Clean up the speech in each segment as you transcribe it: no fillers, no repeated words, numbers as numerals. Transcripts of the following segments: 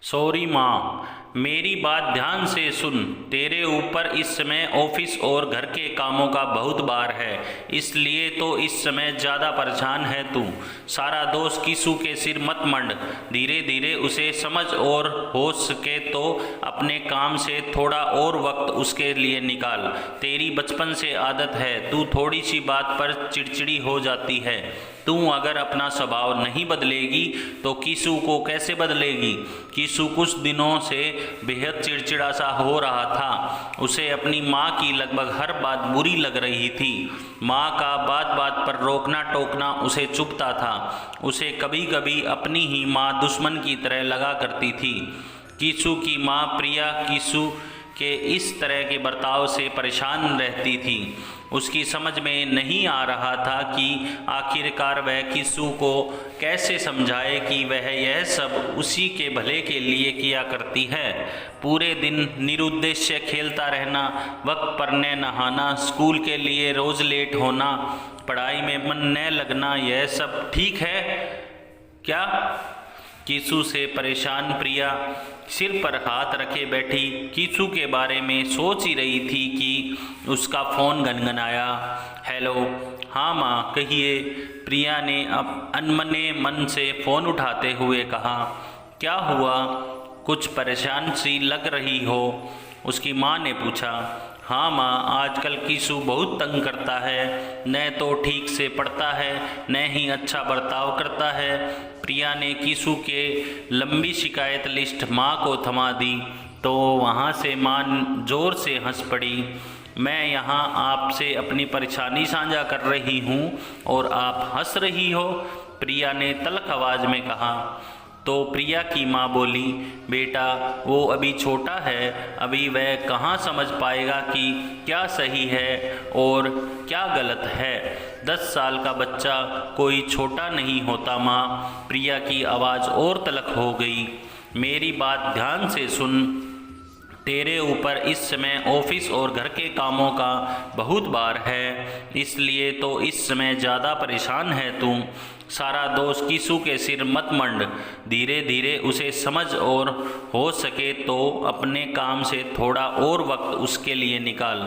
Sorry माँ, मेरी बात ध्यान से सुन। तेरे ऊपर इस समय ऑफिस और घर के कामों का बहुत भार है, इसलिए तो इस समय ज़्यादा परेशान है तू। सारा दोष किसू के सिर मत मंड, धीरे धीरे उसे समझ और हो सके तो अपने काम से थोड़ा और वक्त उसके लिए निकाल। तेरी बचपन से आदत है, तू थोड़ी सी बात पर चिड़चिड़ी हो जाती है। तू अगर अपना स्वभाव नहीं बदलेगी तो किसू को कैसे बदलेगी। किसू कुछ दिनों से बेहद चिड़चिड़ा सा हो रहा था। उसे अपनी माँ की लगभग हर बात बुरी लग रही थी। माँ का बात बात पर रोकना टोकना उसे चुभता था। उसे कभी कभी अपनी ही माँ दुश्मन की तरह लगा करती थी। किसू की माँ प्रिया किसू के इस तरह के बर्ताव से परेशान रहती थी। उसकी समझ में नहीं आ रहा था कि आखिरकार वह किसू को कैसे समझाए कि वह यह सब उसी के भले के लिए किया करती है। पूरे दिन निरुद्देश्य खेलता रहना, वक्त पर न नहाना, स्कूल के लिए रोज़ लेट होना, पढ़ाई में मन न लगना, यह सब ठीक है क्या। किसू से परेशान प्रिया सिर पर हाथ रखे बैठी किसू के बारे में सोच ही रही थी कि उसका फ़ोन गनगनाया। हेलो, हाँ माँ कहिए, प्रिया ने अब अनमने मन से फ़ोन उठाते हुए कहा। क्या हुआ, कुछ परेशान सी लग रही हो, उसकी माँ ने पूछा। हाँ माँ, आजकल किसू बहुत तंग करता है, न तो ठीक से पढ़ता है न ही अच्छा बर्ताव करता है। प्रिया ने किसू के लंबी शिकायत लिस्ट माँ को थमा दी तो वहाँ से माँ जोर से हंस पड़ी। मैं यहाँ आपसे अपनी परेशानी साझा कर रही हूँ और आप हंस रही हो, प्रिया ने तल्ख आवाज़ में कहा। तो प्रिया की माँ बोली, बेटा वो अभी छोटा है, अभी वह कहाँ समझ पाएगा कि क्या सही है और क्या गलत है। 10 साल का बच्चा कोई छोटा नहीं होता माँ। प्रिया की आवाज़ और तल्ख हो गई। मेरी बात ध्यान से सुन। तेरे ऊपर इस समय ऑफिस और घर के कामों का बहुत भार है, इसलिए तो इस समय ज़्यादा परेशान है तू। सारा दोष किसू के सिर मत मंड, धीरे धीरे उसे समझ और हो सके तो अपने काम से थोड़ा और वक्त उसके लिए निकाल।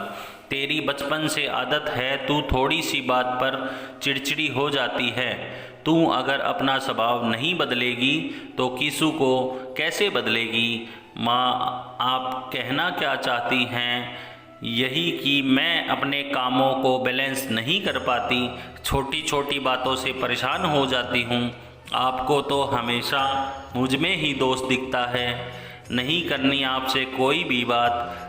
तेरी बचपन से आदत है, तू थोड़ी सी बात पर चिड़चिड़ी हो जाती है। तू अगर अपना स्वभाव नहीं बदलेगी तो किसू को कैसे बदलेगी। माँ, आप कहना क्या चाहती हैं? यही कि मैं अपने कामों को बैलेंस नहीं कर पाती, छोटी छोटी बातों से परेशान हो जाती हूँ। आपको तो हमेशा मुझ में ही दोष दिखता है। नहीं करनी आपसे कोई भी बात,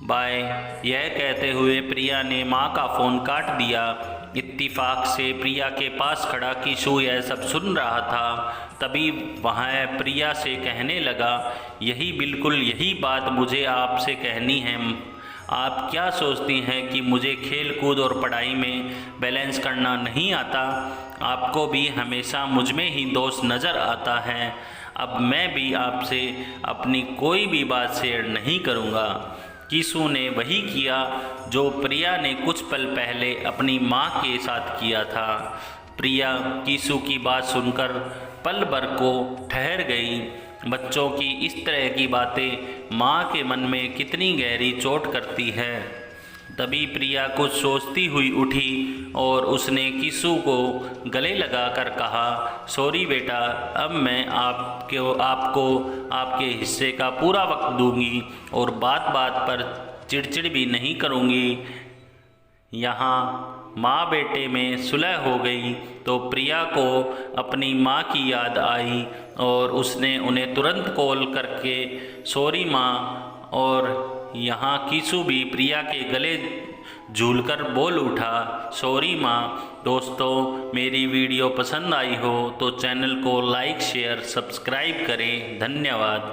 बाय। यह कहते हुए प्रिया ने माँ का फ़ोन काट दिया। इत्तिफाक से प्रिया के पास खड़ा किशु यह सब सुन रहा था। तभी वह प्रिया से कहने लगा, बिल्कुल यही बात मुझे आपसे कहनी है। आप क्या सोचती हैं कि मुझे खेल कूद और पढ़ाई में बैलेंस करना नहीं आता? आपको भी हमेशा मुझ में ही दोष नज़र आता है। अब मैं भी आपसे अपनी कोई भी बात शेयर नहीं करूँगा। किसू ने वही किया जो प्रिया ने कुछ पल पहले अपनी माँ के साथ किया था। प्रिया किसू की बात सुनकर पल भर को ठहर गई। बच्चों की इस तरह की बातें माँ के मन में कितनी गहरी चोट करती है। तभी प्रिया कुछ सोचती हुई उठी और उसने किसू को गले लगाकर कहा, सॉरी बेटा, अब मैं आपको आपके हिस्से का पूरा वक्त दूंगी और बात बात पर चिड़चिड़ भी नहीं करूंगी। यहाँ माँ बेटे में सुलह हो गई तो प्रिया को अपनी माँ की याद आई और उसने उन्हें तुरंत कॉल करके सॉरी माँ। और यहाँ किसू भी प्रिया के गले झूलकर बोल उठा, सॉरी माँ। दोस्तों, मेरी वीडियो पसंद आई हो तो चैनल को लाइक शेयर सब्सक्राइब करें। धन्यवाद।